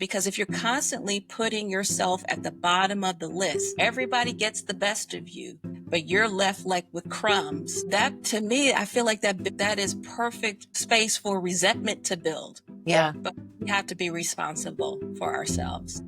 Because if you're constantly putting yourself at the bottom of the list, everybody gets the best of you, but you're left like with crumbs. That to me, I feel like that is perfect space for resentment to build. Yeah. But we have to be responsible for ourselves.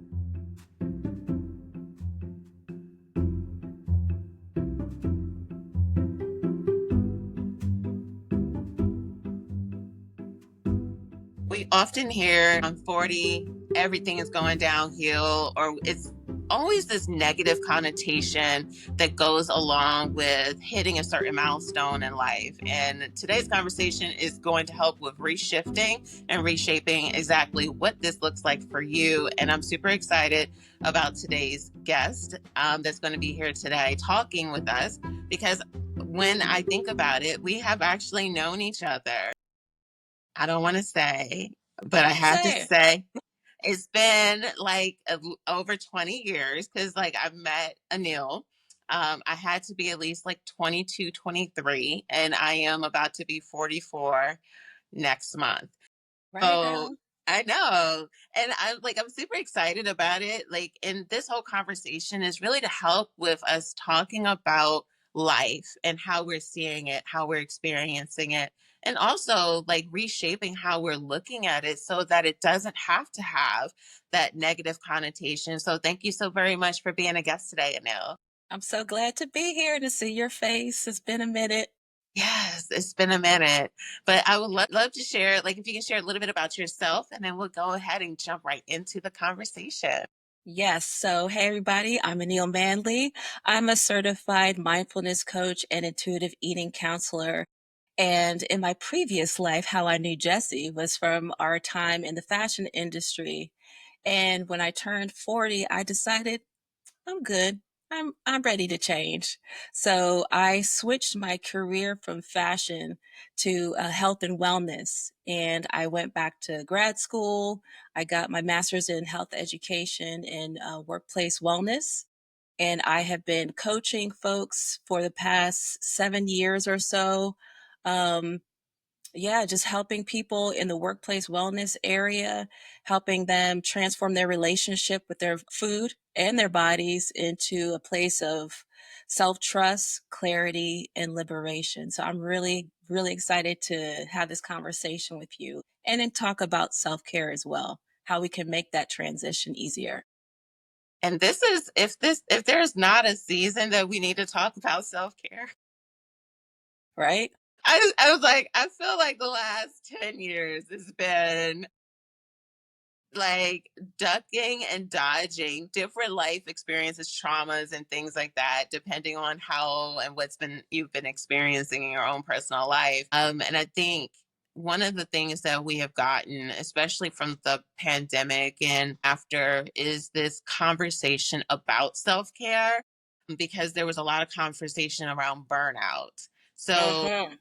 We often hear I'm 40, everything is going downhill, or it's always this negative connotation that goes along with hitting a certain milestone in life. And today's conversation is going to help with reshifting and reshaping exactly what this looks like for you. And I'm super excited about today's guest that's going to be here today talking with us because when I think about it, we have actually known each other. I don't want to say, but I have to Say, say it's been like over 20 years because like I met Anil. I had to be at least like 22, 23, and I am about to be 44 next month. right So now. I know. And I'm super excited about it. Like, and this whole conversation is really to help with us talking about life and how we're seeing it, how we're experiencing it, and also like reshaping how we're looking at it so that it doesn't have to have that negative connotation. So thank you so very much for being a guest today, Anil. I'm so glad to be here to see your face. It's been a minute. Yes, it's been a minute, but I would love to share, like, if you can share a little bit about yourself, and then we'll go ahead and jump right into the conversation. Yes. So, hey, everybody, I'm Anil Manley. I'm a certified mindfulness coach and intuitive eating counselor. And in my previous life, how I knew Jesse was from our time in the fashion industry. And when I turned 40, I decided I'm good. I'm ready to change. So I switched my career from fashion to health and wellness, and I went back to grad school. I got my master's in health education and workplace wellness, and I have been coaching folks for the past 7 years or so. Um, yeah, just helping people in the workplace wellness area, helping them transform their relationship with their food and their bodies into a place of self trust, clarity, and liberation. So I'm really, really excited to have this conversation with you and then talk about self care as well, how we can make that transition easier, And this is if there's not a season that we need to talk about self-care. right? I was like, I feel like the last 10 years has been like ducking and dodging different life experiences, traumas, and things like that, depending on how and what's been you've been experiencing in your own personal life. And I think one of the things that we have gotten, especially from the pandemic and after, is this conversation about self care because there was a lot of conversation around burnout. So Hmm.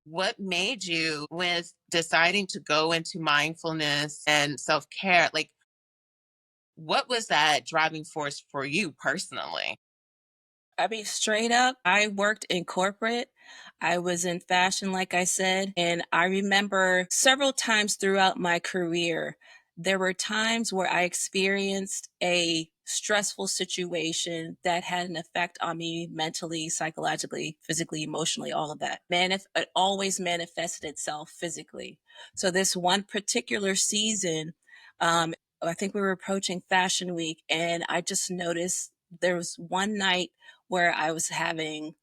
what made you with deciding to go into mindfulness and self-care, like what was that driving force for you personally? I mean, straight up, I worked in corporate. I was in fashion, like I said. And I remember several times throughout my career, there were times where I experienced a stressful situation that had an effect on me mentally, psychologically, physically, emotionally, all of that. It always manifested itself physically. So, this one particular season, I think we were approaching Fashion Week, and I just noticed there was one night where I was having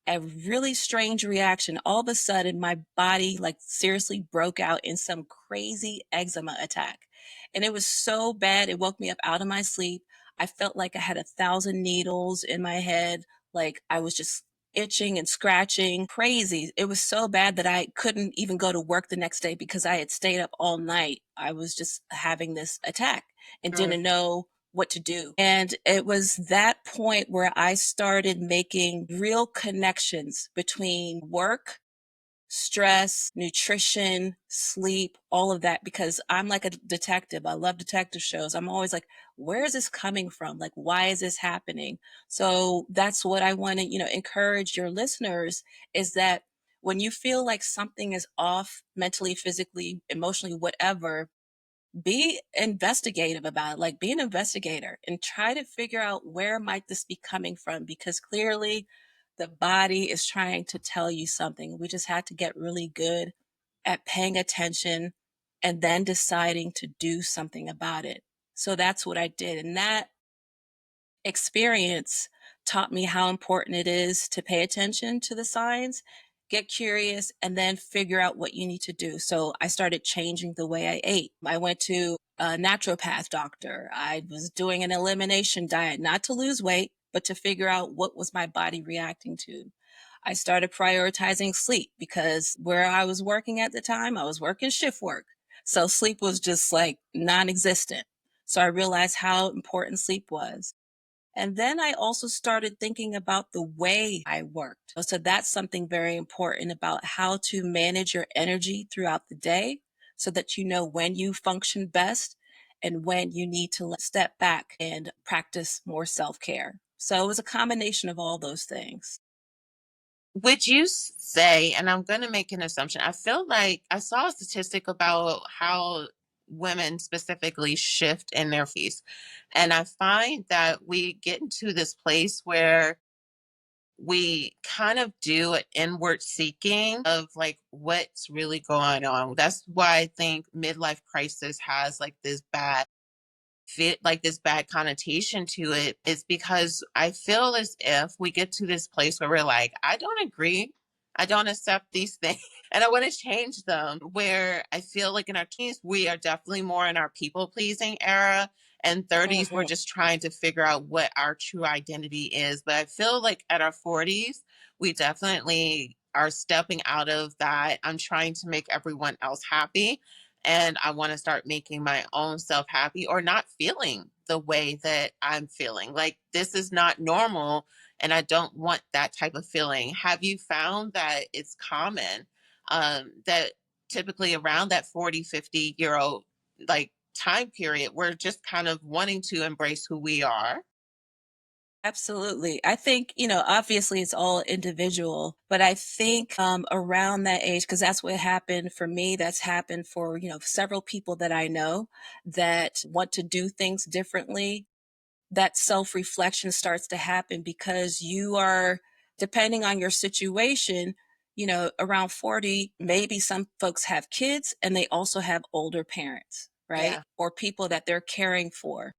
a really strange reaction. All of a sudden, my body like seriously broke out in some crazy eczema attack. And it was so bad, it woke me up out of my sleep. I felt like I had 1,000 needles in my head. Like I was just itching and scratching, crazy. It was so bad that I couldn't even go to work the next day because I had stayed up all night. I was just having this attack and Mm. didn't know what to do. And it was that point where I started making real connections between work, stress, nutrition, sleep, all of that, because I'm like a detective. I love detective shows. I'm always like, where is this coming from? Like, why is this happening? So that's what I want to, encourage your listeners is that when you feel like something is off mentally, physically, emotionally, whatever, be investigative about it, like be an investigator and try to figure out where might this be coming from, because clearly the body is trying to tell you something. We just had to get really good at paying attention and then deciding to do something about it. So that's what I did. And that experience taught me how important it is to pay attention to the signs, get curious, and then figure out what you need to do. So I started changing the way I ate. I went to a naturopath doctor. I was doing an elimination diet, not to lose weight, but to figure out what was my body reacting to. I started prioritizing sleep because where I was working at the time, I was working shift work. So sleep was just like non existent. So I realized how important sleep was. And then I also started thinking about the way I worked. So that's something very important about how to manage your energy throughout the day so that you know when you function best and when you need to step back and practice more self care. So it was a combination of all those things. Would you say, and I'm going to make an assumption, I feel like I saw a statistic about how women specifically shift in their fees. And I find that we get into this place where we kind of do an inward seeking of like what's really going on. That's why I think midlife crisis has like this bad fit, like this bad connotation to it, is because I feel as if we get to this place where we're like, I don't agree, I don't accept these things, and I want to change them. Where I feel like in our teens we are definitely more in our people pleasing era, and 30s we're Mhm. just trying to figure out what our true identity is. But I feel like at our 40s we definitely are stepping out of that I'm trying to make everyone else happy, and I want to start making my own self happy, or not feeling the way that I'm feeling. Like this is not normal and I don't want that type of feeling. Have you found that it's common, that typically around that 40, 50-year old like time period, we're just kind of wanting to embrace who we are? Absolutely. I think, obviously it's all individual, but I think around that age, because that's what happened for me, that's happened for, several people that I know that want to do things differently. That self reflection starts to happen because you are, depending on your situation, around 40, maybe some folks have kids and they also have older parents, right? Yeah, Or people that they're caring for.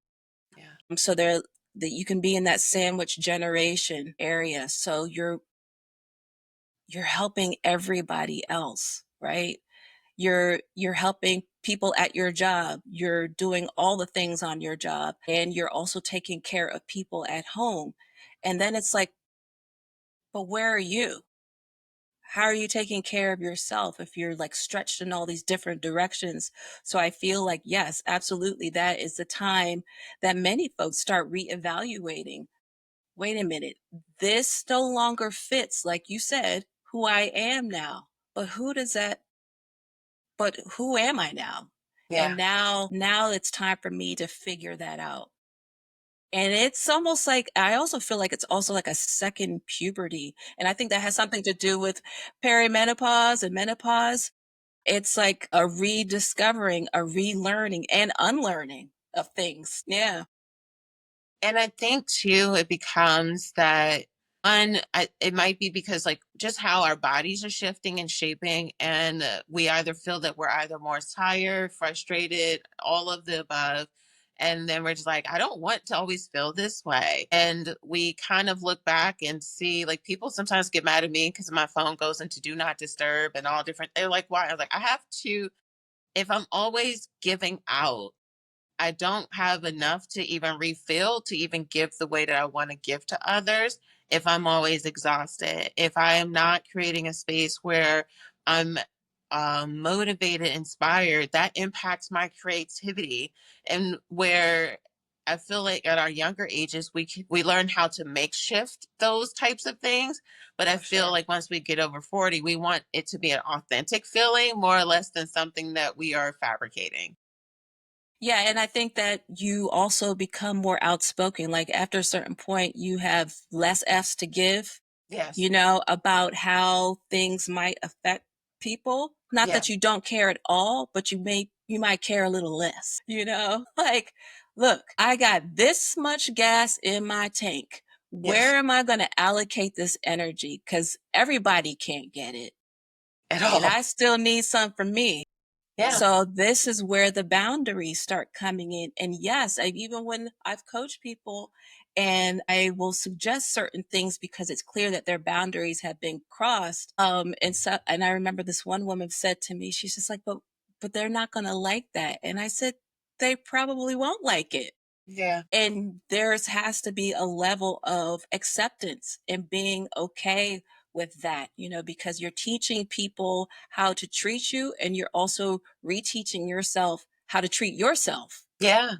yeah, So they're that you can be in that sandwich generation area. So you're helping everybody else, right? You're helping people at your job. You're doing all the things on your job and you're also taking care of people at home. And then it's like, but where are you? How are you taking care of yourself if you're like stretched in all these different directions? So I feel like, yes, absolutely. That is the time that many folks start reevaluating. Wait a minute, this no longer fits, like you said, who I am now. But who am I now? yeah. And now it's time for me to figure that out. And it's almost like I also feel like it's also like a second puberty. And I think that has something to do with perimenopause and menopause. It's like a rediscovering, a relearning and unlearning of things. Yeah, And I think too, it becomes that it might be because like just how our bodies are shifting and shaping, and we either feel that we're either more tired, frustrated, all of the above. And then we're just like, I don't want to always feel this way. And we kind of look back and see, like, people sometimes get mad at me because my phone goes into do not disturb and all different. They're like, why? I was like, I have to, if I'm always giving out, I don't have enough to even refill to even give the way that I want to give to others if I'm always exhausted. If I am not creating a space where I'm motivated, inspired, that impacts my creativity. And where I feel like at our younger ages, we learn how to makeshift those types of things. But I for feel sure. like once we get over 40, we want it to be an authentic feeling more or less than something that we are fabricating. Yeah, and I think that you also become more outspoken. Like after a certain point, you have less F's to give, Yes. about how things might affect. people. Not Yeah. that you don't care at all, but you might care a little less, you know? Like, look, I got this much gas in my tank. Yes. Where am I going to allocate this energy? Because everybody can't get it. At And all. I still need some for me. Yeah. So this is where the boundaries start coming in. And yes, even when I've coached people and I will suggest certain things because it's clear that their boundaries have been crossed. And I remember this one woman said to me, she's just like, but they're not gonna like that. And I said, they probably won't like it. Yeah. And there's has to be a level of acceptance and being okay with that, because you're teaching people how to treat you and you're also reteaching yourself how to treat yourself. Yeah.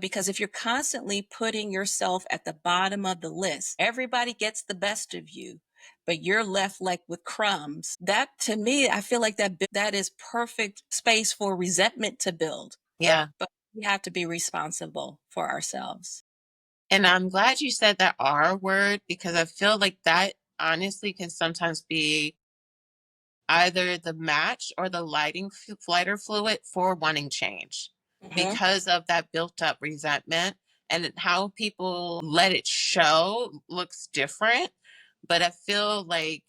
Because if you're constantly putting yourself at the bottom of the list, everybody gets the best of you, but you're left like with crumbs. That to me, I feel like that is perfect space for resentment to build. Yeah. But we have to be responsible for ourselves. And I'm glad you said that R word because I feel like that honestly can sometimes be either the match or the lighter fluid for wanting change Mhm. because of that built up resentment and how people let it show looks different. But I feel like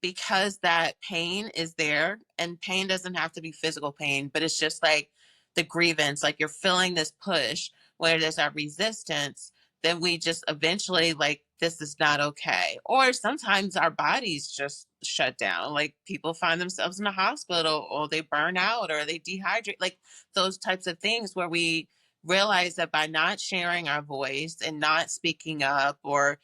because that pain is there, and pain doesn't have to be physical pain, but it's just like the grievance, like you're feeling this push where there's that resistance, then we just eventually like this is not okay. Or sometimes our bodies just shut down. Like people find themselves in the hospital or they burn out or they dehydrate, like those types of things where we realize that by not sharing our voice and not speaking up or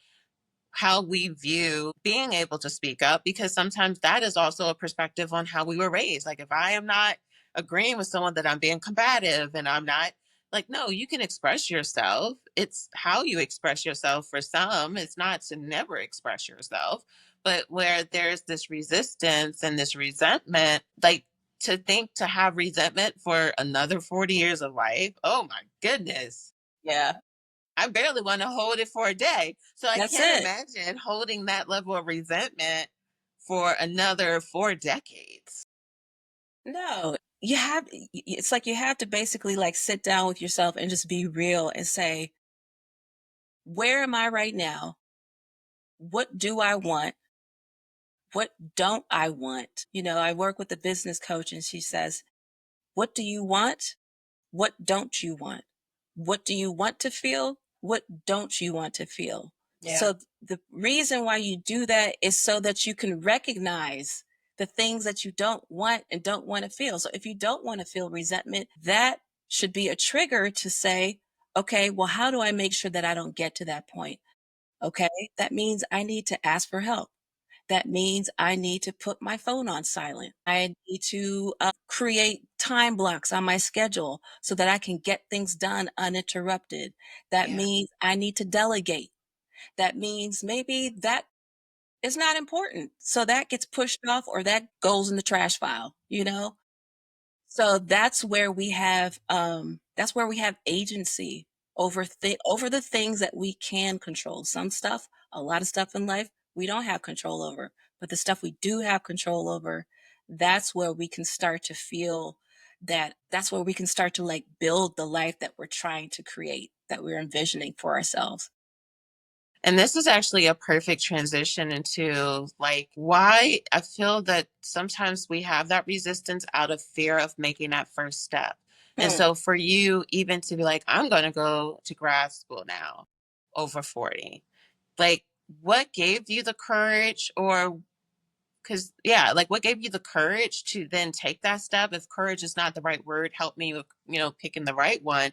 how we view being able to speak up, because sometimes that is also a perspective on how we were raised. Like if I am not agreeing with someone that I'm being combative and I'm not like, no, you can express yourself. It's how you express yourself for some. It's not to never express yourself. But where there's this resistance and this resentment, like to think to have resentment for another 40 years of life, oh my goodness. Yeah, I barely want to hold it for a day. So I that's can't it. imagine holding that level of resentment for another 4 decades. No, it's like you have to basically like sit down with yourself and just be real and say, where am I right now? What do I want? What don't I want? I work with a business coach and she says, what do you want? What don't you want? What do you want to feel? What don't you want to feel? Yeah. So the reason why you do that is so that you can recognize the things that you don't want and don't want to feel. So if you don't want to feel resentment, that should be a trigger to say, okay, well, how do I make sure that I don't get to that point? Okay, that means I need to ask for help. That means I need to put my phone on silent. I need to create time blocks on my schedule so that I can get things done uninterrupted. That Yeah. means I need to delegate. That means maybe that is not important. So that gets pushed off or that goes in the trash file. So that's where we have agency over the things that we can control. Some stuff, a lot of stuff in life we don't have control over, but the stuff we do have control over, that's where we can start to feel that's where we can start to like build the life that we're trying to create, that we're envisioning for ourselves. And this is actually a perfect transition into like why I feel that sometimes we have that resistance out of fear of making that first step. And Hmm. so for you, even to be like, I'm going to go to grad school now over 40, like what gave you the courage or because, yeah, like what gave you the courage to then take that step? If courage is not the right word, help me with, picking the right one.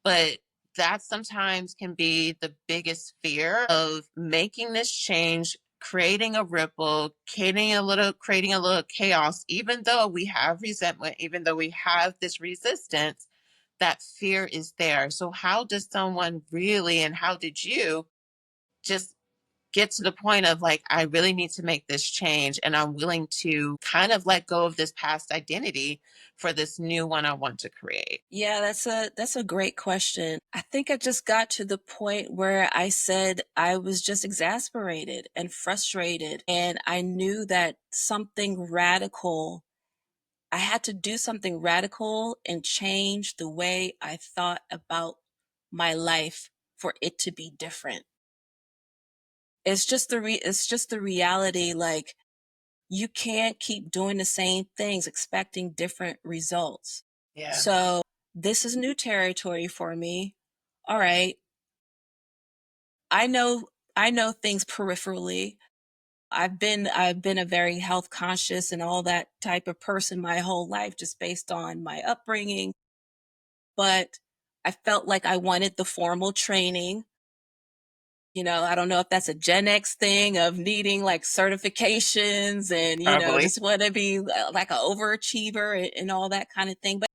But that sometimes can be the biggest fear of making this change, creating a ripple, creating a little chaos, even though we have resentment, even though we have this resistance, that fear is there. So how does someone really, and how did you just get to the point of like, I really need to make this change and I'm willing to kind of let go of this past identity for this new one I want to create? Yeah, that's a great question. I think I just got to the point where I said I was just exasperated and frustrated, and I knew that something radical I had to do something radical and change the way I thought about my life for it to be different. It's just the reality, like, you can't keep doing the same things expecting different results. Yeah. So, this is new territory for me. All right. I know I know things peripherally. I've been a very health conscious and all that type of person my whole life just based on my upbringing, but I felt like I wanted the formal training. I don't know if that's a Gen X thing of needing like certifications and, Probably. just want to be like an overachiever and all that kind of thing. But,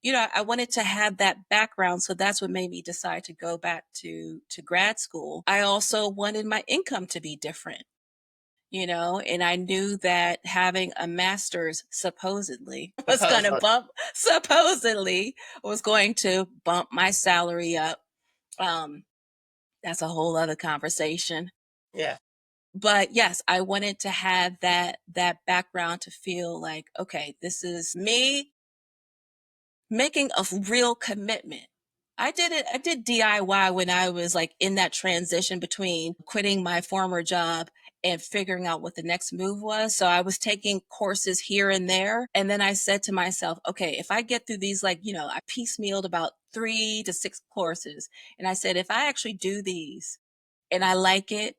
I wanted to have that background. So that's what made me decide to go back to grad school. I also wanted my income to be different, and I knew that having a master's Supposedly. supposedly was going to bump my salary up. Um, that's a whole other conversation. Yeah. But yes, I wanted to have that background to feel like, okay, this is me making a real commitment. I did DIY when I was like in that transition between quitting my former job and figuring out what the next move was. So I was taking courses here and there. And then I said to myself, okay, if I get through these, like, I piecemealed about 3 to 6 courses. And I said, if I actually do these and I like it,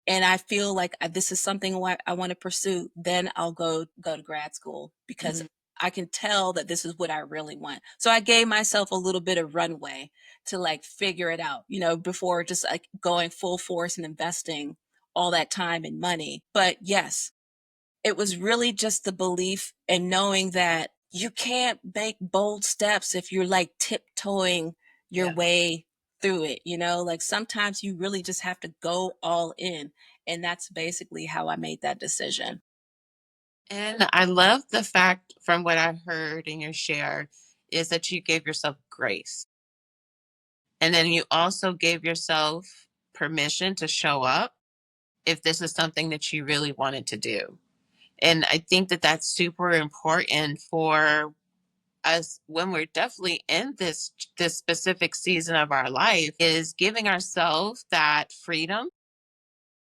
and I feel like this is something I want to pursue, then I'll go to grad school because Mhm. I can tell that this is what I really want. So I gave myself a little bit of runway to like figure it out, before just like going full force and investing all that time and money. But yes, it was really just the belief and knowing that you can't make bold steps if you're like tiptoeing your Yeah. way through it, like sometimes you really just have to go all in. And that's basically how I made that decision. And I love the fact from what I heard in your share is that you gave yourself grace. And then you also gave yourself permission to show up if this is something that you really wanted to do. And I think that that's super important for us when we're definitely in this specific season of our life is giving ourselves that freedom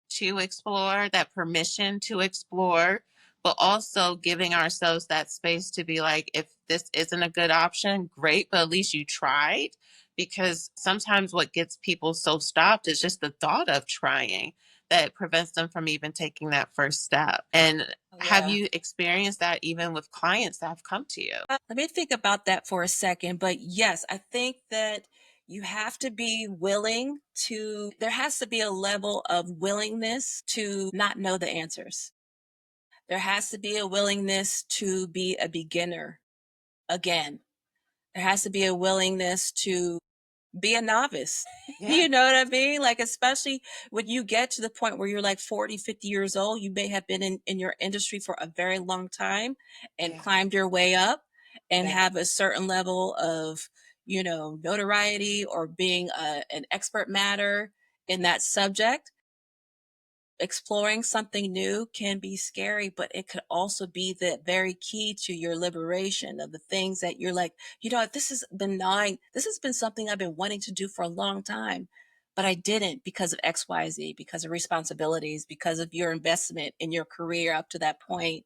to explore, that permission to explore, but also giving ourselves that space to be like, if this isn't a good option, great, but at least you tried. Because sometimes what gets people so stopped is just the thought of trying that prevents them from even taking that first step. And Oh, have yeah. you experienced that even with clients that have come to you? Let me think about that for a second. But yes, I think that you have to be willing there has to be a level of willingness to not know the answers. There has to be a willingness to be a beginner again. There has to be a willingness to be a novice. Yeah, You know what I mean? Like, especially when you get to the point where you're like 40, 50 years old, you may have been in your industry for a very long time and yeah, climbed your way up and yeah, have a certain level of, notoriety or being an expert matter in that subject. Exploring something new can be scary, but it could also be the very key to your liberation of the things that you're like, this has been gnawing. This has been something I've been wanting to do for a long time, but I didn't because of XYZ, because of responsibilities, because of your investment in your career up to that point,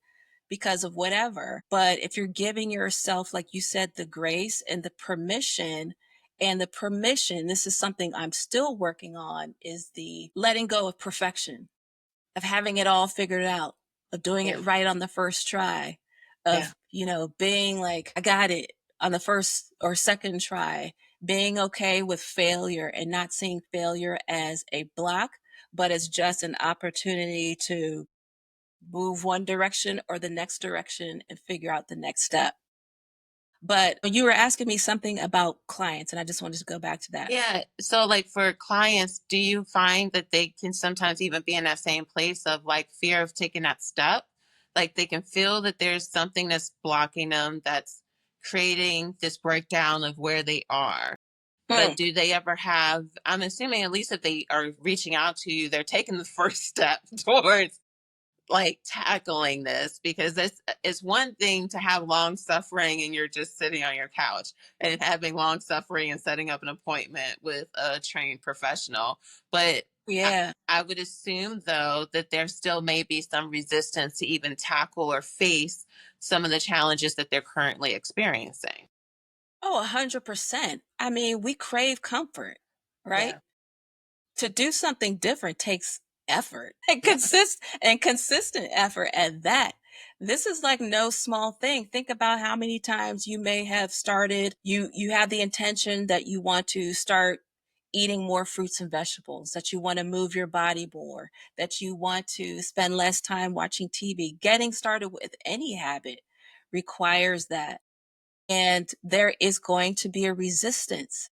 because of whatever. But if you're giving yourself, like you said, the grace and the permission, this is something I'm still working on, is the letting go of perfection, of having it all figured out, of doing yeah, it right on the first try, yeah. of, being like, I got it on the first or second try, being okay with failure and not seeing failure as a block, but as just an opportunity to move one direction or the next direction and figure out the next step. But you were asking me something about clients, and I just wanted to go back to that. Yeah. So, like for clients, do you find that they can sometimes even be in that same place of like fear of taking that step? Like they can feel that there's something that's blocking them, that's creating this breakdown of where they are. But Mm, do they ever have, I'm assuming at least if they are reaching out to you, they're taking the first step towards like tackling this, because it's one thing to have long suffering and you're just sitting on your couch, and having long suffering and setting up an appointment with a trained professional. But I, yeah. I would assume though that there still may be some resistance to even tackle or face some of the challenges that they're currently experiencing. Oh, 100%. I mean, we crave comfort, right? Yeah. To do something different takes effort and Yeah. consistent effort at that. This is like no small thing. Think about how many times you may have started, you have the intention that you want to start eating more fruits and vegetables, that you want to move your body more, that you want to spend less time watching TV. Getting started with any habit requires that. And there is going to be a resistance,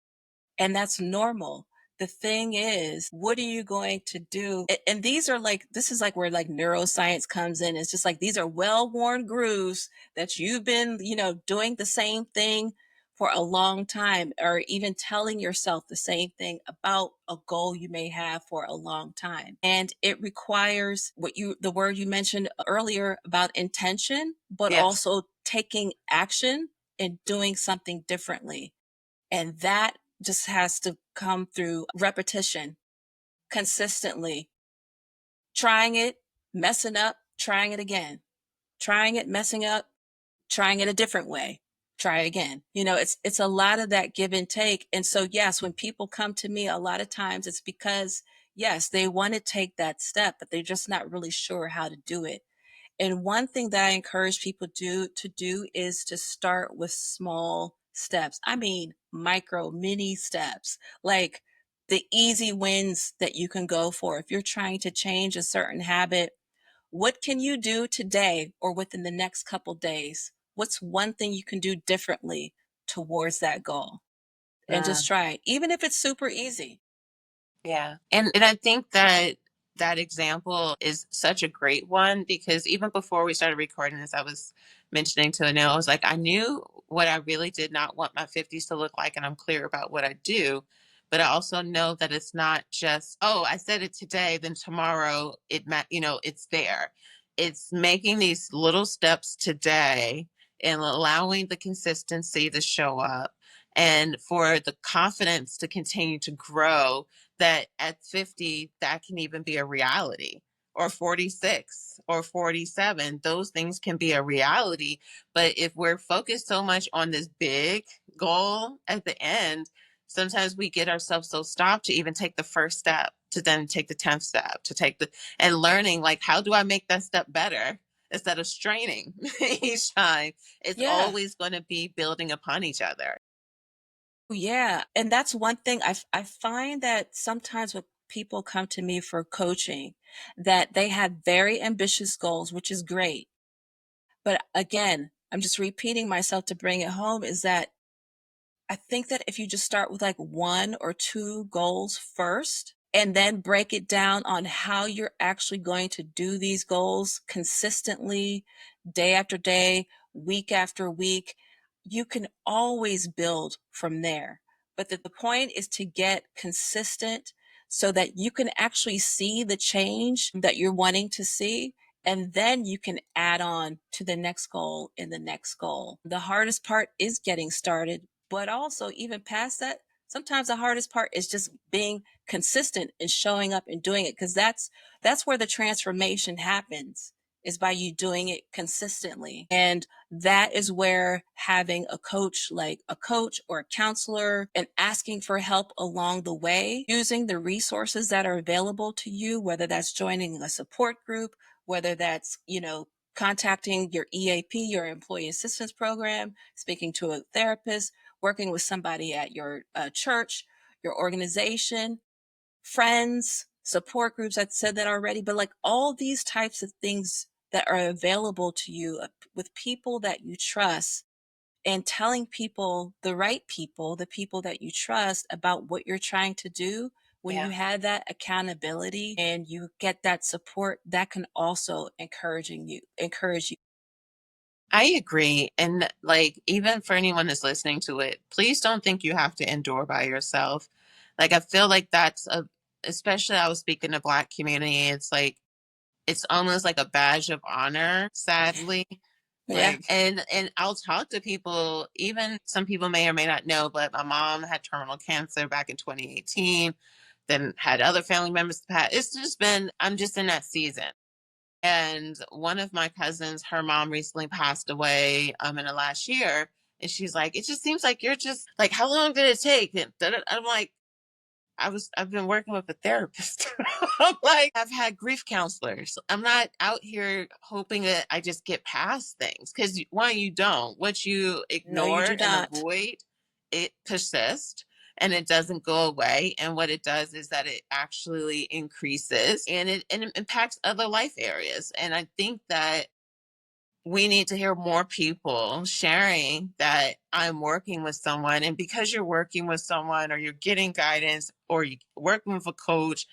and that's normal. The thing is, what are you going to do? And these are like, this is like where like neuroscience comes in. It's just like these are well-worn grooves that you've been, doing the same thing for a long time, or even telling yourself the same thing about a goal you may have for a long time. And it requires the word you mentioned earlier about intention, but Yes. also taking action and doing something differently. And that just has to come through repetition, consistently, trying it, messing up, trying it again, trying it, messing up, trying it a different way, try again. It's a lot of that give and take. And so yes, when people come to me, a lot of times it's because yes, they want to take that step, but they're just not really sure how to do it. And one thing that I encourage people to do is to start with small steps. I mean, micro, mini steps, like the easy wins that you can go for. If you're trying to change a certain habit, what can you do today or within the next couple days? What's one thing you can do differently towards that goal? And just try it, even if it's super easy. Yeah. And I think that that example is such a great one, because even before we started recording this, I was mentioning to Anil, I was like, I knew what I really did not want my 50s to look like, and I'm clear about what I do. But I also know that it's not just, oh, I said it today, then tomorrow it's there. It's making these little steps today and allowing the consistency to show up, and for the confidence to continue to grow, that at 50 that can even be a reality, or 46 or 47, those things can be a reality. But if we're focused so much on this big goal at the end, sometimes we get ourselves so stopped to even take the first step, to then take the 10th step, to take the, and learning like, how do I make that step better instead of straining each time? It's Yeah. always going to be building upon each other. Yeah, and that's one thing I find that sometimes when people come to me for coaching, that they have very ambitious goals, which is great. But again, I'm just repeating myself to bring it home, is that I think that if you just start with like one or two goals first, and then break it down on how you're actually going to do these goals consistently, day after day, week after week, you can always build from there. But the point is to get consistent so that you can actually see the change that you're wanting to see. And then you can add on to the next goal and the next goal. The hardest part is getting started, but also even past that, sometimes the hardest part is just being consistent and showing up and doing it, because that's where the transformation happens, is by you doing it consistently. And that is where having a coach, like a coach or a counselor, and asking for help along the way, using the resources that are available to you, whether that's joining a support group, whether that's, contacting your EAP, your employee assistance program, speaking to a therapist, working with somebody at your church, your organization, friends, support groups. I said that already, but like all these types of things that are available to you with people that you trust, and telling people, the right people, the people that you trust about what you're trying to do, when Yeah. you have that accountability and you get that support, that can also encourage you. I agree. And like, even for anyone that's listening to it, please don't think you have to endure by yourself. Like, I feel like especially I was speaking to Black community, it's like, it's almost like a badge of honor, sadly. Yeah. Like, and I'll talk to people, even some people may or may not know, but my mom had terminal cancer back in 2018, then had other family members pass. It's just been, I'm just in that season. And one of my cousins, her mom recently passed away in the last year. And she's like, it just seems like you're just like, how long did it take? And I'm like, I've been working with a therapist. I'm like, I've had grief counselors. I'm not out here hoping that I just get past things, because one, you don't. What you No, you ignore do and not. avoid, it persists and it doesn't go away. And what it does is that it actually increases, and it impacts other life areas. And I think that we need to hear more people sharing that I'm working with someone. And because you're working with someone, or you're getting guidance, or you're working with a coach,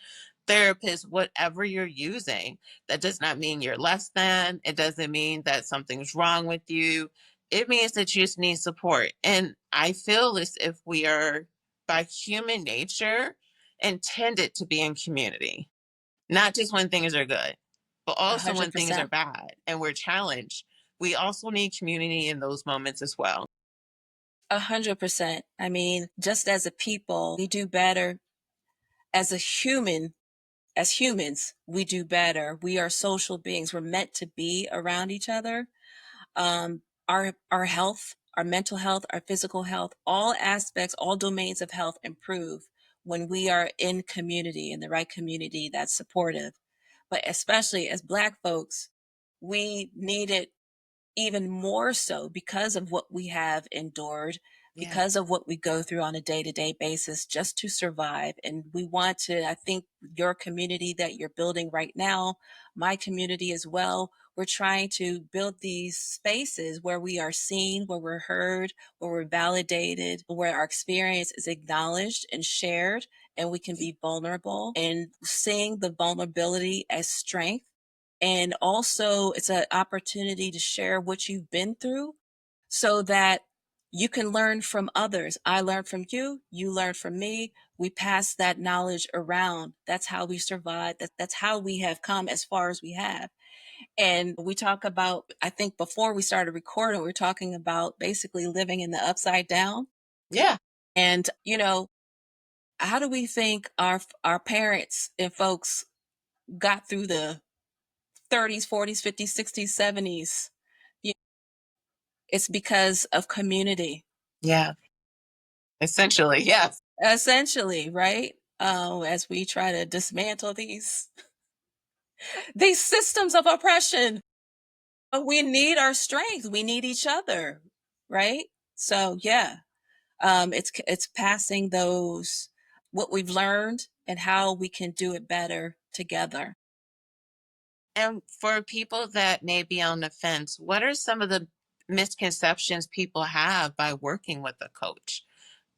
therapist, whatever you're using, that does not mean you're less than. It doesn't mean that something's wrong with you. It means that you just need support. And I feel as if we are, by human nature, intended to be in community, not just when things are good, but A also hundred when things are percent. bad and we're challenged. We also need community in those moments as well. 100%. I mean, just as a people, we do better as a human. As humans, we do better. We are social beings. We're meant to be around each other. Our health, our mental health, our physical health, all aspects, all domains of health improve when we are in community, in the right community that's supportive. But especially as Black folks, we need it even more so because of what we have endured, Yeah. because of what we go through on a day to day basis just to survive. And we want to, I think, your community that you're building right now, my community as well, we're trying to build these spaces where we are seen, where we're heard, where we're validated, where our experience is acknowledged and shared, and we can be vulnerable and seeing the vulnerability as strength. And also, it's an opportunity to share what you've been through so that you can learn from others. I learned from you, you learned from me. We pass that knowledge around. That's how we survive. That's how we have come as far as we have. And we talk about, I think before we started recording, we are talking about basically living in the upside down. Yeah. And, how do we think our parents and folks got through the 30s, 40s, 50s, 60s, 70s? Y- It's because of community, Yeah. Essentially, yes. essentially, right? As we try to dismantle these systems of oppression, but we need our strength. We need each other, right? So yeah, it's passing those what we've learned and how we can do it better together. And for people that may be on the fence, what are some of the misconceptions people have by working with a coach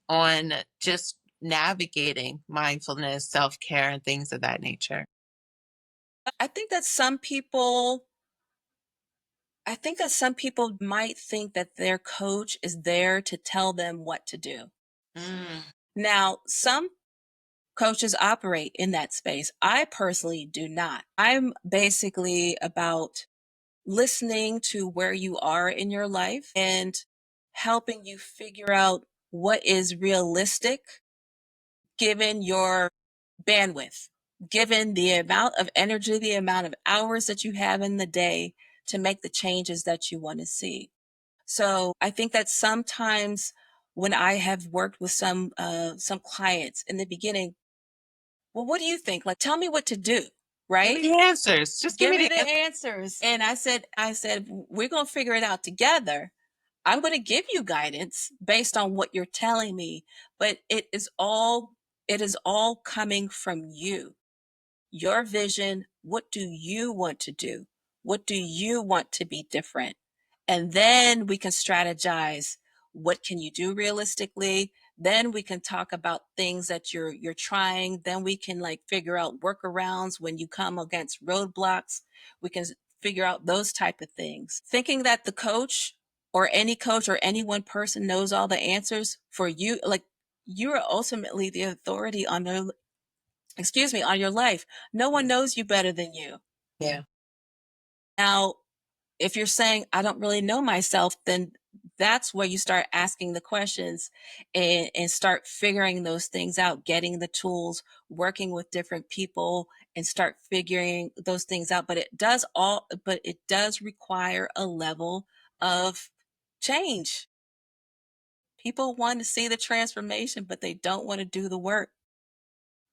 on just navigating mindfulness, self care, and things of that nature? I think that some people I think that some people might think that their coach is there to tell them what to do. Mm, Now, some coaches operate in that space. I personally do not. I'm basically about listening to where you are in your life and helping you figure out what is realistic given your bandwidth, given the amount of energy, the amount of hours that you have in the day to make the changes that you want to see. So I think that sometimes when I have worked with some clients in the beginning, well, what do you think? Like, tell me what to do, give right? me the answers. Just give Give me me the the answers. answers. And I said, we're gonna figure it out together. I'm gonna give you guidance based on what you're telling me, but it is all coming from you, your vision. What do you want to do? What do you want to be different? And then we can strategize. what can you do realistically. Then we can talk about things that you're trying. Then we can like figure out workarounds when you come against roadblocks. We can figure out those type of things. Thinking that the coach or any one person knows all the answers for you, like you are ultimately the authority on their, excuse me, on your life. No one Yeah. knows you better than you. Yeah. Now, if you're saying, I don't really know myself, then that's where you start asking the questions and start figuring those things out, getting the tools, working with different people and start figuring those things out. But it does require a level of change. People want to see the transformation, but they don't want to do the work.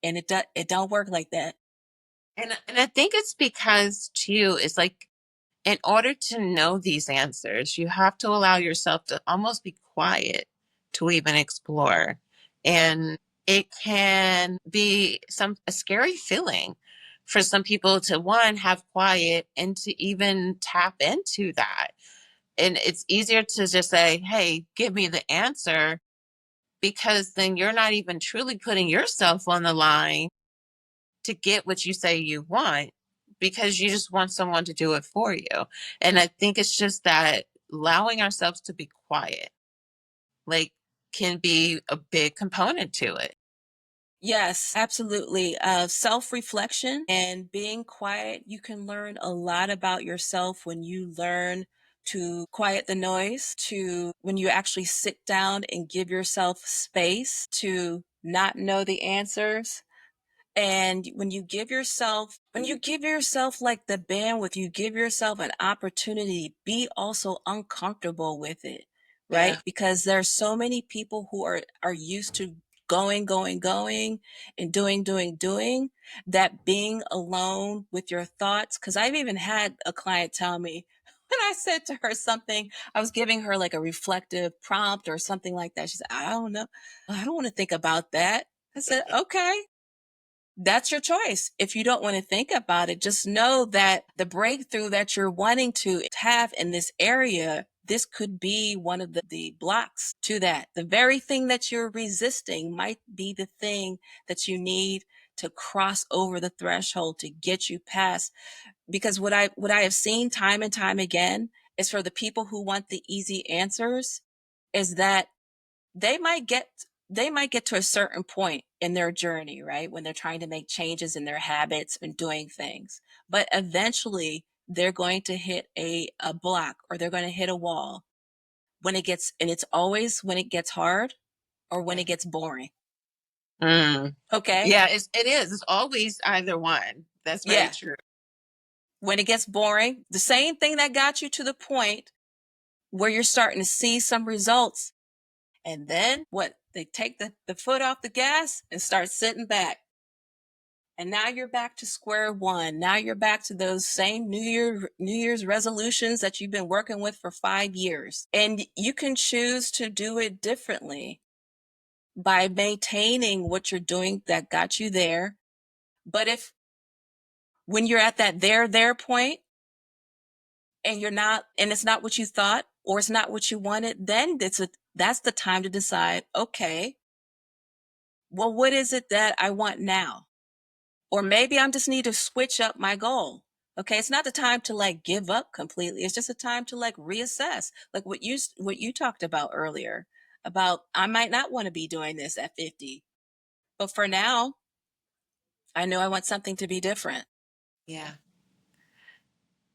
And it don't work like that. And I think it's because too, it's like in order to know these answers, you have to allow yourself to almost be quiet to even explore. And it can be a scary feeling for some people to one have quiet and to even tap into that. And it's easier to just say, "Hey, give me the answer," because then you're not even truly putting yourself on the line to get what you say you want because you just want someone to do it for you. And I think it's just that allowing ourselves to be quiet, like, can be a big component to it. Yes, absolutely. Self reflection and being quiet. You can learn a lot about yourself when you learn to quiet the noise, to when you actually sit down and give yourself space to not know the answers. And when you give yourself like the bandwidth, you give yourself an opportunity, be also uncomfortable with it, right? Yeah. Because there's so many people who are used to going and doing, that being alone with your thoughts. Because I've even had a client tell me when I said to her something, I was giving her like a reflective prompt or something like that. She said, I don't know. I don't want to think about that. I said, okay, that's your choice. If you don't want to think about it, just know that the breakthrough that you're wanting to have in this area, this could be one of the blocks to that. The very thing that you're resisting might be the thing that you need to cross over the threshold to get you past. Because what I have seen time and time again is for the people who want the easy answers, is that they might get they might get to a certain point in their journey, right? When they're trying to make changes in their habits and doing things. But eventually they're going to hit a block, or they're going to hit a wall and it's always when it gets hard or when Yeah. it gets boring. Mm. Okay? Yeah, it is. It's always either one. That's very Yeah. true. When it gets boring, the same thing that got you to the point where you're starting to see some results. And then what? They take the foot off the gas and start sitting back. And now you're back to square one. Now you're back to those same New Year's resolutions that you've been working with for 5 years. And you can choose to do it differently by maintaining what you're doing that got you there. But if when you're at that there point and it's not what you thought or it's not what you wanted, then that's the time to decide, okay, well, what is it that I want now? Or maybe I just need to switch up my goal. Okay, it's not the time to like give up completely. It's just a time to like reassess. Like what you talked about earlier about I might not want to be doing this at 50. But for now, I know I want something to be different. Yeah.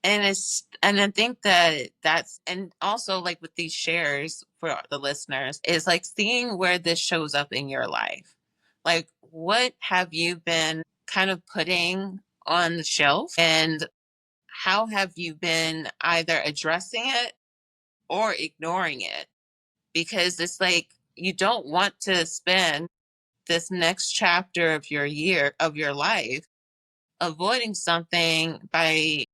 And I think that that's and also like with these shares for the listeners is like seeing where this shows up in your life. Like what have you been kind of putting on the shelf and how have you been either addressing it or ignoring it? Because it's like you don't want to spend this next chapter of your year of your life avoiding something by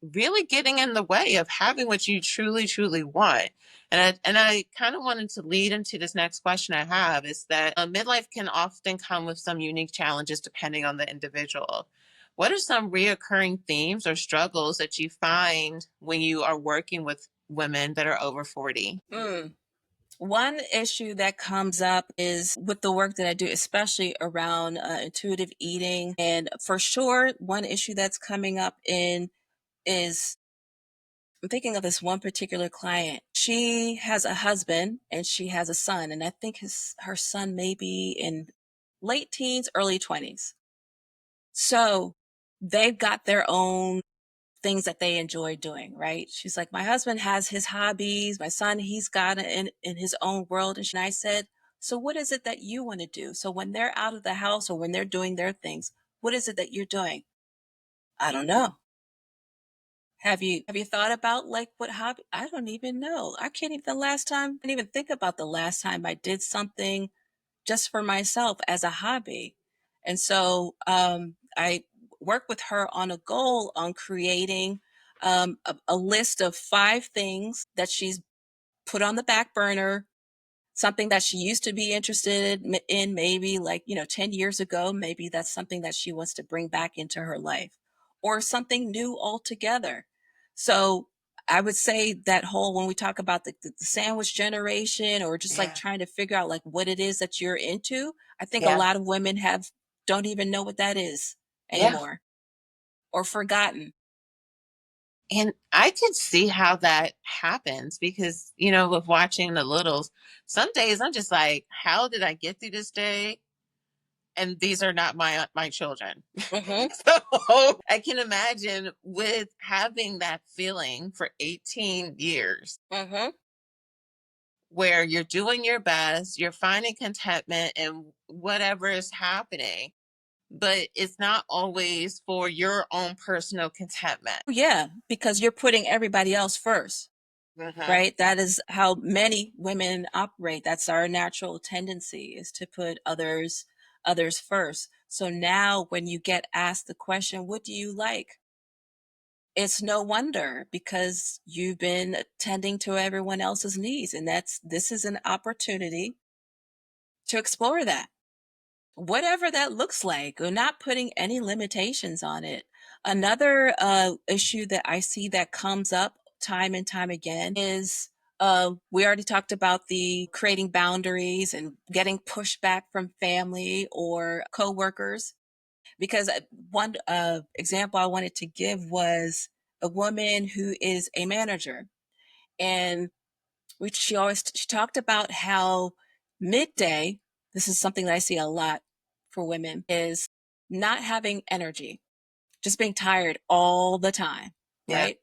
really getting in the way of having what you truly, truly want. And I kind of wanted to lead into this next question I have is that midlife can often come with some unique challenges depending on the individual. What are some reoccurring themes or struggles that you find when you are working with women that are over 40? Mm. One issue that comes up is with the work that I do, especially around intuitive eating. And for sure, one issue that's coming up in is I'm thinking of this one particular client. She has a husband and she has a son, and I think her son may be in late teens, early 20s. So they've got their own things that they enjoy doing, right? She's like, my husband has his hobbies, my son, he's got it in his own world. And I said, so what is it that you want to do? So when they're out of the house or when they're doing their things, what is it that you're doing? I don't know. Have you thought about like what hobby? I don't even know. I can't even the last time I didn't even think about the last time I did something just for myself as a hobby. And so I work with her on a goal on creating a list of 5 things that she's put on the back burner, something that she used to be interested in maybe like 10 years ago. Maybe that's something that she wants to bring back into her life or something new altogether. So I would say that whole when we talk about the sandwich generation or just like Yeah. trying to figure out like what it is that you're into, I think a Yeah. lot of women have don't even know what that is Yeah. anymore or forgotten. And I could see how that happens because, with watching the littles, some days I'm just like, how did I get through this day? And these are not my children. Mhm. So I can imagine with having that feeling for 18 years Mhm. where you're doing your best, you're finding contentment in whatever is happening, but it's not always for your own personal contentment. Yeah, because you're putting everybody else first. Hmm. Right? That is how many women operate. That's our natural tendency is to put others first. So now when you get asked the question, what do you like? It's no wonder because you've been tending to everyone else's needs and this is an opportunity to explore that. Whatever that looks like, or not putting any limitations on it. Another issue that I see that comes up time and time again is we already talked about the creating boundaries and getting pushback from family or coworkers. Because one example I wanted to give was a woman who is a manager, and she talked about how midday, this is something that I see a lot for women, is not having energy, just being tired all the time, Yeah. right?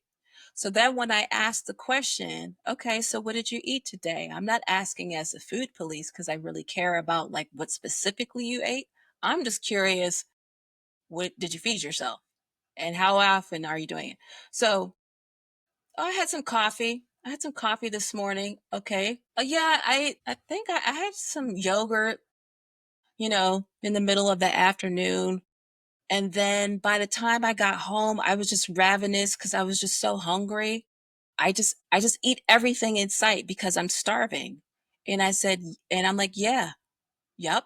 So then when I asked the question, okay, so what did you eat today? I'm not asking as a food police because I really care about like what specifically you ate. I'm just curious, what did you feed yourself? And how often are you doing it? So I had some coffee. I had some coffee this morning. Okay. Yeah, I think I had some yogurt, in the middle of the afternoon. And then by the time I got home, I was just ravenous because I was just so hungry. I just eat everything in sight because I'm starving. And I said, and I'm like, yeah, yep,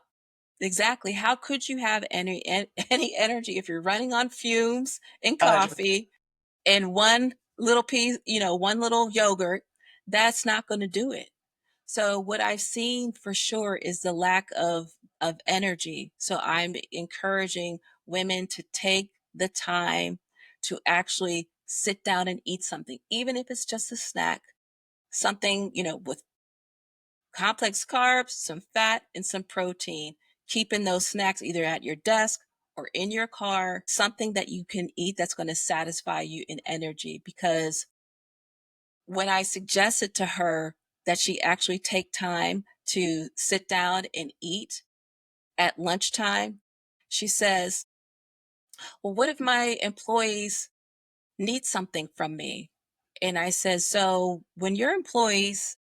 exactly. How could you have any energy if you're running on fumes and 100. coffee and one little piece, one little yogurt? That's not going to do it. So what I've seen for sure is the lack of energy. So I'm encouraging women to take the time to actually sit down and eat something, even if it's just a snack, something, with complex carbs, some fat, and some protein. Keeping those snacks either at your desk or in your car, something that you can eat that's going to satisfy you in energy. Because when I suggested to her that she actually take time to sit down and eat at lunchtime, she says, well, what if my employees need something from me? And I said, so when your employees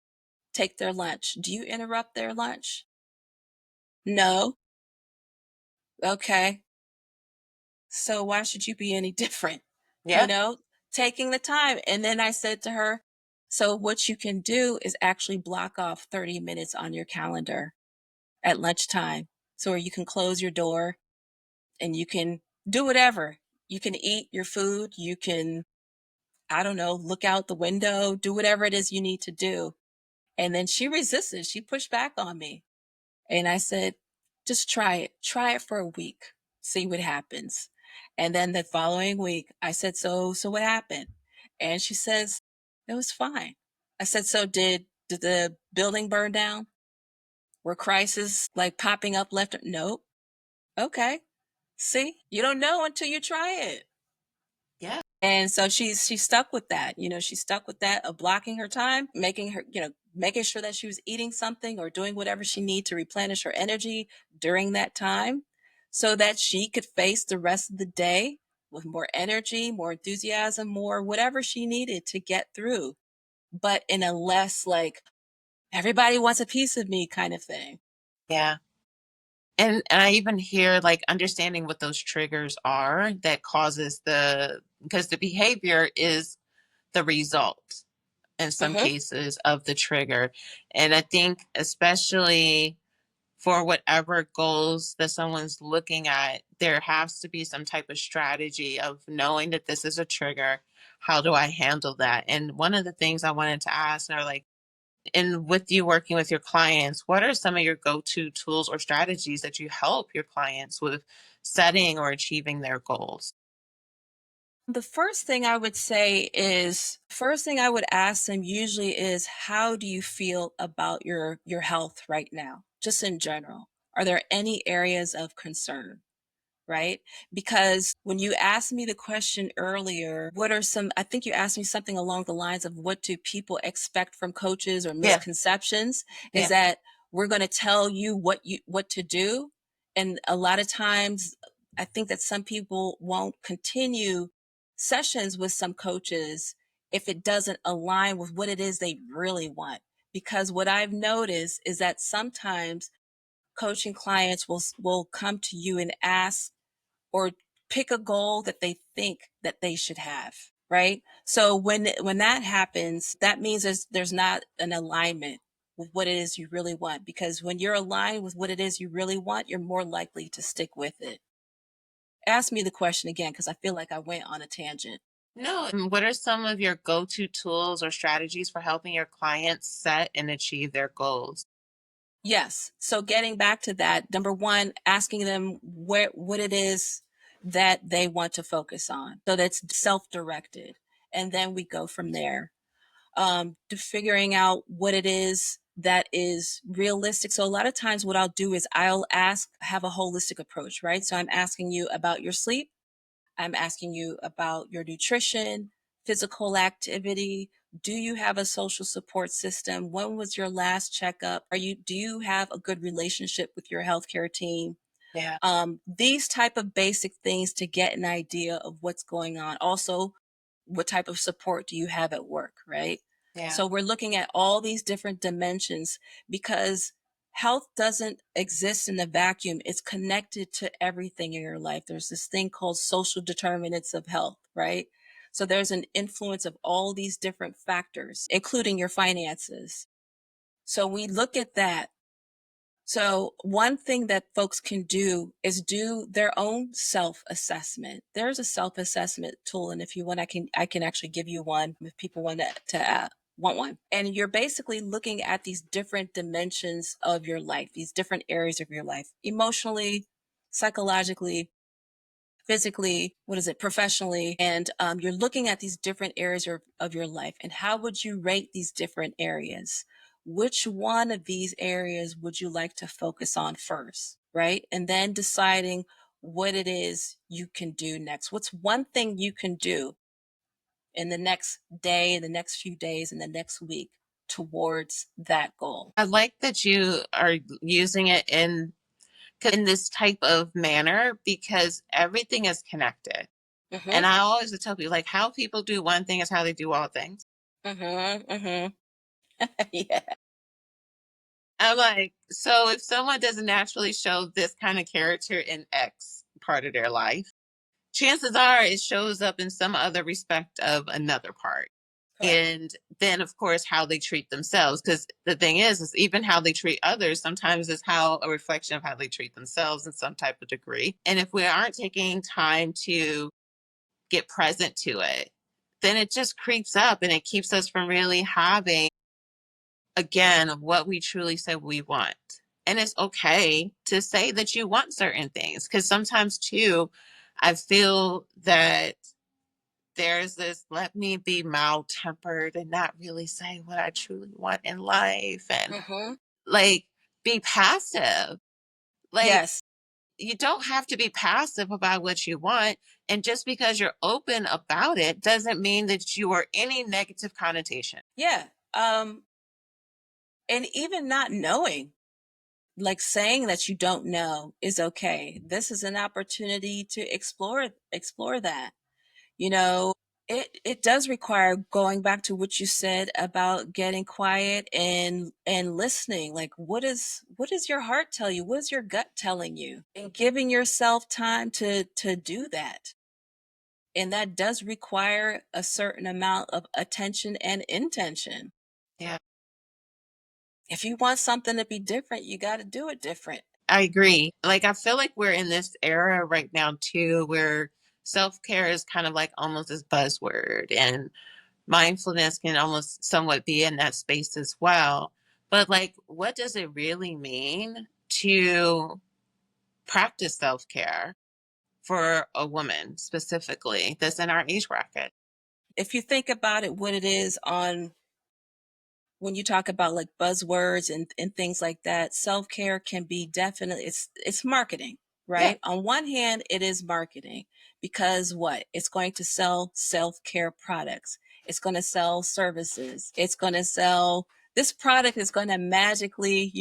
take their lunch, do you interrupt their lunch? No. Okay. So why should you be any different? You Yeah. know, taking the time. And then I said to her, so what you can do is actually block off 30 minutes on your calendar at lunchtime. So where you can close your door and you can do whatever. You can eat your food. You can, I don't know, look out the window, do whatever it is you need to do. And then she resisted. She pushed back on me. And I said, just try it. Try it for a week. See what happens. And then the following week, I said, so what happened? And she says, it was fine. I said, so did the building burn down? Were crises like popping up left? Nope. Okay. See, you don't know until you try it. Yeah. And so she stuck with that. She stuck with that of blocking her time, making her, making sure that she was eating something or doing whatever she needed to replenish her energy during that time so that she could face the rest of the day with more energy, more enthusiasm, more whatever she needed to get through, but in a less like everybody wants a piece of me kind of thing. Yeah. And I even hear like understanding what those triggers are that causes because the behavior is the result in some Hmm. cases of the trigger. And I think especially for whatever goals that someone's looking at, there has to be some type of strategy of knowing that this is a trigger. How do I handle that? And one of the things I wanted to ask are like, and with you working with your clients, what are some of your go-to tools or strategies that you help your clients with setting or achieving their goals? The first thing I would say is first thing I would ask them usually is how do you feel about your health right now? Just in general. Are there any areas of concern? Right? Because when you asked me the question earlier, what are some, I think you asked me something along the lines of what do people expect from coaches or Yeah, misconceptions is yeah, that we're going to tell you what to do. And a lot of times I think that some people won't continue sessions with some coaches if it doesn't align with what it is they really want. Because what I've noticed is that sometimes coaching clients will come to you and ask or pick a goal that they think that they should have, right? So when that happens, that means there's not an alignment with what it is you really want, because when you're aligned with what it is you really want, you're more likely to stick with it. Ask me the question again, because I feel like I went on a tangent. no. What are some of your go-to tools or strategies for helping your clients set and achieve their goals? Yes. So getting back to that, number one, asking them what it is that they want to focus on. So that's self-directed. And then we go from there. To figuring out what it is that is realistic. So a lot of times what I'll do is I'll have a holistic approach, right? So I'm asking you about your sleep. I'm asking you about your nutrition, physical activity. Do you have a social support system? When was your last checkup? Do you have a good relationship with your healthcare team? Yeah, These type of basic things to get an idea of what's going on. Also, what type of support do you have at work, right? yeah. So we're looking at all these different dimensions because health doesn't exist in a vacuum. It's connected to everything in your life. There's this thing called social determinants of health, right? So there's an influence of all these different factors, including your finances. So we look at that. So one thing that folks can do is do their own self-assessment. There's a self-assessment tool, and if you want, I can actually give you one if people want to want one. And you're basically looking at these different dimensions of your life, these different areas of your life, emotionally, psychologically, physically, what is it, professionally, and you're looking at these different areas of your life. And how would you rate these different areas? Which one of these areas would you like to focus on first, right? And then deciding what it is you can do next. What's one thing you can do in the next day, in the next few days, in the next week towards that goal? I like that you are using it in this type of manner because everything is connected. Mm-hmm. And I always would tell people like how people do one thing is how they do all things. Mm-hmm. Mm-hmm. Yeah. I'm like, so if someone doesn't naturally show this kind of character in X part of their life, chances are it shows up in some other respect of another part. Correct. And then, of course, how they treat themselves. Because the thing is even how they treat others sometimes is how a reflection of how they treat themselves in some type of degree. And if we aren't taking time to get present to it, then it just creeps up and it keeps us from really having again, of what we truly say we want. And it's okay to say that you want certain things because sometimes, too, I feel that there's this let me be mild tempered and not really say what I truly want in life and Mhm. like be passive. Like, Yes. you don't have to be passive about what you want. And just because you're open about it doesn't mean that you are any negative connotation. Yeah. And even not knowing, like saying that you don't know is okay. This is an opportunity to explore that. You know, it does require going back to what you said about getting quiet and listening. Like what is your heart tell you? What is your gut telling you? And giving yourself time to do that. And that does require a certain amount of attention and intention. Yeah, If you want something to be different, you got to do it different. I agree. Like, I feel like we're in this era right now, too, where self care is kind of like almost this buzzword, and mindfulness can almost somewhat be in that space as well. But, like, what does it really mean to practice self care for a woman specifically that's in our age bracket? If you think about it, what it is on when you talk about like buzzwords and things like that, self-care can be definitely it's marketing, Yeah, right? On one hand, it is marketing because what? It's going to sell self-care products. It's going to sell services. It's going to sell this product is going to magically,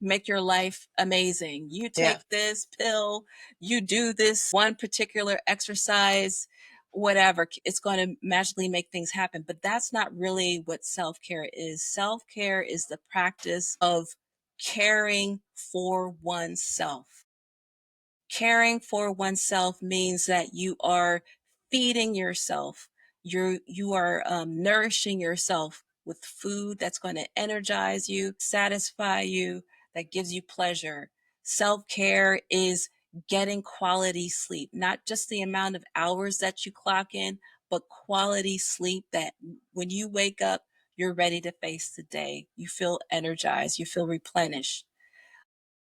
make your life amazing. You yeah. take this pill, you do this one particular exercise, whatever, it's going to magically make things happen. But that's not really what self-care is. Self-care is the practice of caring for oneself. Caring for oneself means that you are feeding yourself. You are nourishing yourself with food that's going to energize you, satisfy you, that gives you pleasure. Self-care is getting quality sleep, not just the amount of hours that you clock in, but quality sleep that when you wake up, you're ready to face the day. You feel energized, you feel replenished.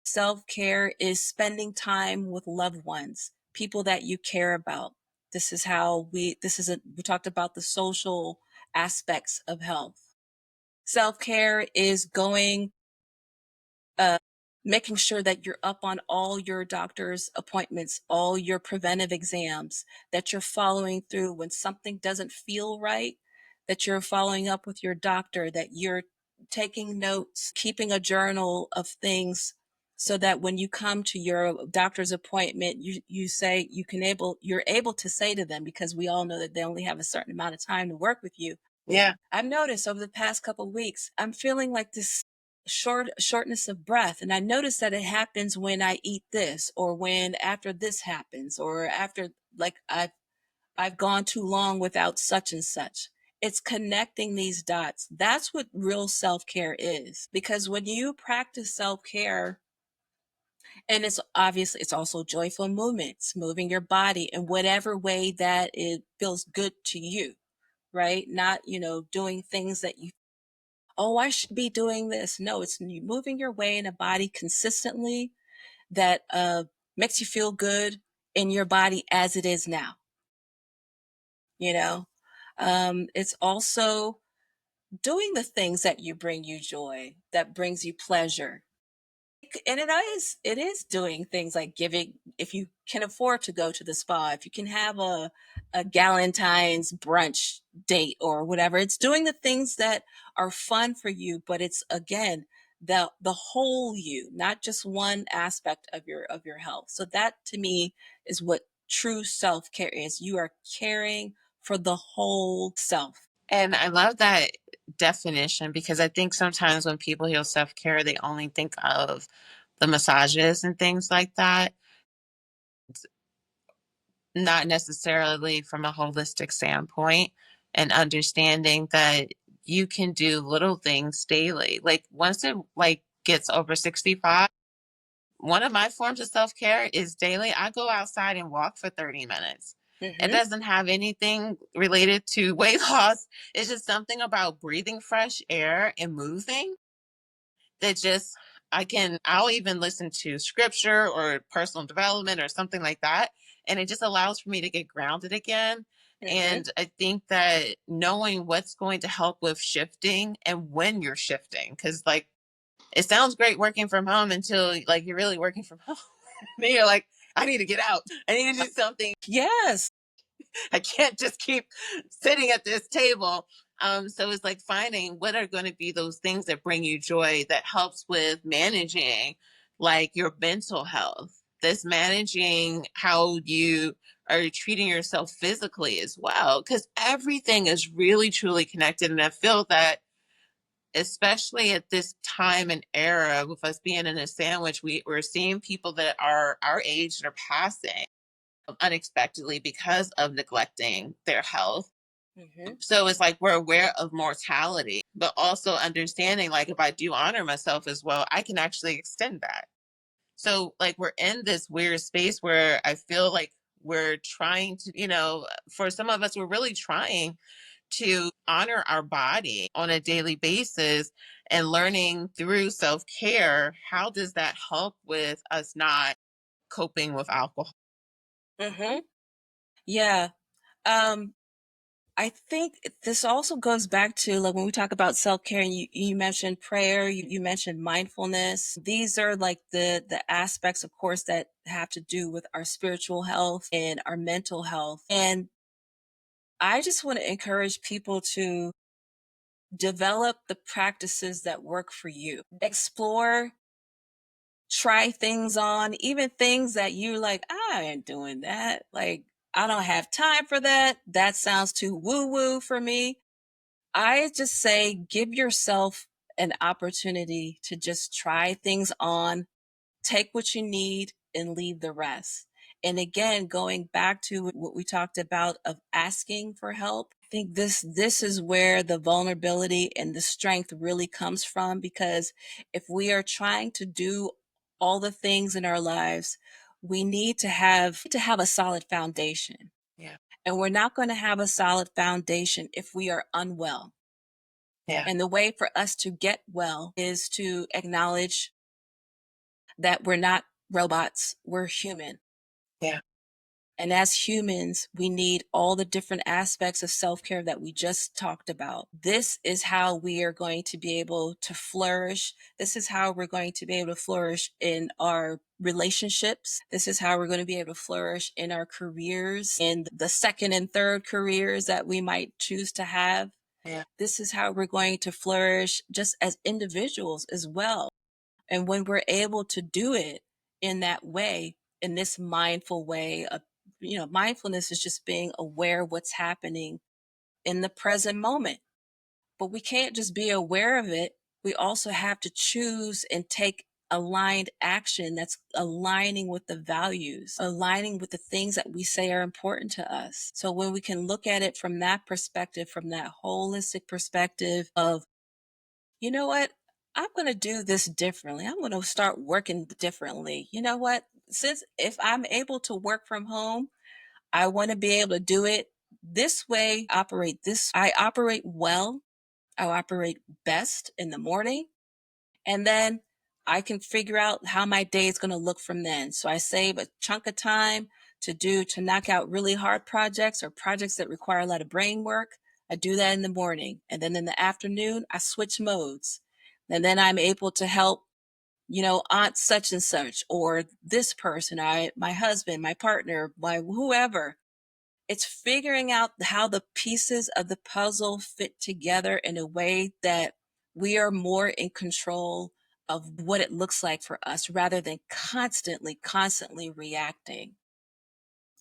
Self care is spending time with loved ones, people that you care about. We talked about the social aspects of health. Self care is uh, making sure that you're up on all your doctor's appointments, all your preventive exams, that you're following through when something doesn't feel right, that you're following up with your doctor, that you're taking notes, keeping a journal of things so that when you come to your doctor's appointment, you're able to say to them, because we all know that they only have a certain amount of time to work with you. Yeah. I've noticed over the past couple of weeks, I'm feeling like this shortness of breath. And I notice that it happens when I eat this, or when after this happens, or after like I've gone too long without such and such. It's connecting these dots. That's what real self-care is. Because when you practice self-care, and it's also joyful movements, moving your body in whatever way that it feels good to you, right? Not, doing things that you, oh, I should be doing this. No, it's you moving your way in a body consistently that makes you feel good in your body as it is now. You know, it's also doing the things that you bring you joy, that brings you pleasure. And it is doing things like giving, if you can afford to go to the spa, if you can have a Galentine's brunch date or whatever. It's doing the things that are fun for you, but it's again the whole you, not just one aspect of your health. So that to me is what true self-care is. You are caring for the whole self. And I love that definition because I think sometimes when people hear self care, they only think of the massages and things like that, not necessarily from a holistic standpoint, and understanding that you can do little things daily. Like, once it like gets over 65, one of my forms of self care is daily. I go outside and walk for 30 minutes. It Hmm. doesn't have anything related to weight loss. It's just something about breathing fresh air and moving. that just I'll even listen to scripture or personal development or something like that, and it just allows for me to get grounded again. Mhm. And I think that knowing what's going to help with shifting and when you're shifting, because like it sounds great working from home until like you're really working from home. Then you're like, I need to get out. I need to do something. Yes. I can't just keep sitting at this table. So it's like finding what are going to be those things that bring you joy that helps with managing like your mental health. This managing how you are treating yourself physically as well. Because everything is really truly connected. And I feel that especially at this time and era with us being in a sandwich, we're seeing people that are our age that are passing unexpectedly because of neglecting their health. Mhm. So it's like we're aware of mortality, but also understanding like if I do honor myself as well, I can actually extend that. So like we're in this weird space where I feel like we're trying to, for some of us, we're really trying to honor our body on a daily basis and learning through self care. How does that help with us not coping with alcohol? Mhm. Yeah. Um, I think this also goes back to like when we talk about self-care and you mentioned prayer, you mentioned mindfulness. These are like the aspects, of course, that have to do with our spiritual health and our mental health. And I just want to encourage people to develop the practices that work for you. Explore, try things on, even things that you like, I ain't doing that. Like, I don't have time for that. That sounds too woo woo for me. I just say give yourself an opportunity to just try things on, take what you need and leave the rest. And again, going back to what we talked about of asking for help, I think this is where the vulnerability and the strength really comes from because if we are trying to do all the things in our lives, we need to have a solid foundation. Yeah. And we're not going to have a solid foundation if we are unwell. Yeah. And the way for us to get well is to acknowledge that we're not robots, we're human. Yeah. And as humans, we need all the different aspects of self care that we just talked about. This is how we are going to be able to flourish. This is how we're going to be able to flourish in our relationships. This is how we're going to be able to flourish in our careers, in the second and third careers that we might choose to have. Yeah. This is how we're going to flourish just as individuals as well. And when we're able to do it in that way, in this mindful way of, mindfulness is just being aware of what's happening in the present moment. But we can't just be aware of it. We also have to choose and take aligned action that's aligning with the values, aligning with the things that we say are important to us. So when we can look at it from that perspective, from that holistic perspective of you know what? I'm going to do this differently. I'm going to start working differently. You know what? Since if I'm able to work from home, I want to be able to do it this way, operate this. I operate well. I operate best in the morning. And then I can figure out how my day is going to look from then. So I save a chunk of time to knock out really hard projects or projects that require a lot of brain work. I do that in the morning. And then in the afternoon, I switch modes. And then I'm able to help, aunt such and such or this person, my husband, my partner, my whoever. It's figuring out how the pieces of the puzzle fit together in a way that we are more in control of what it looks like for us rather than constantly reacting,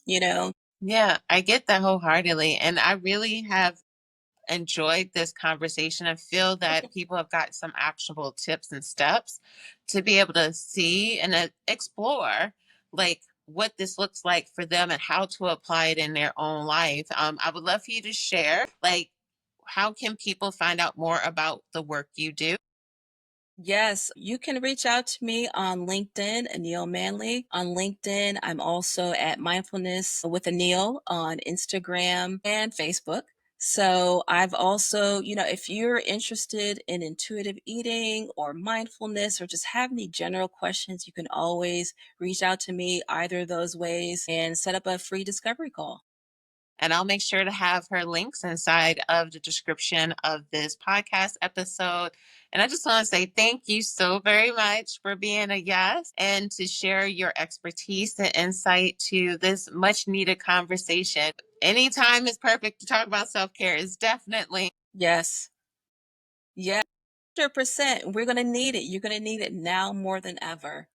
you know? Yeah, I get that wholeheartedly. And I really have enjoyed this conversation. I feel that people have got some actionable tips and steps to be able to see and explore like what this looks like for them and how to apply it in their own life. I would love for you to share like how can people find out more about the work you do? Yes, you can reach out to me on LinkedIn, Anil Manley. On LinkedIn, I'm also at Mindfulness with Anil on Instagram and Facebook. So I've also, if you're interested in intuitive eating or mindfulness or just have any general questions, you can always reach out to me either of those ways and set up a free discovery call. And I'll make sure to have her links inside of the description of this podcast episode. And I just want to say thank you so very much for being a guest and to share your expertise and insight to this much needed conversation. Anytime is perfect to talk about self care, is definitely. Yes. Yeah. 100%. We're going to need it. You're going to need it now more than ever.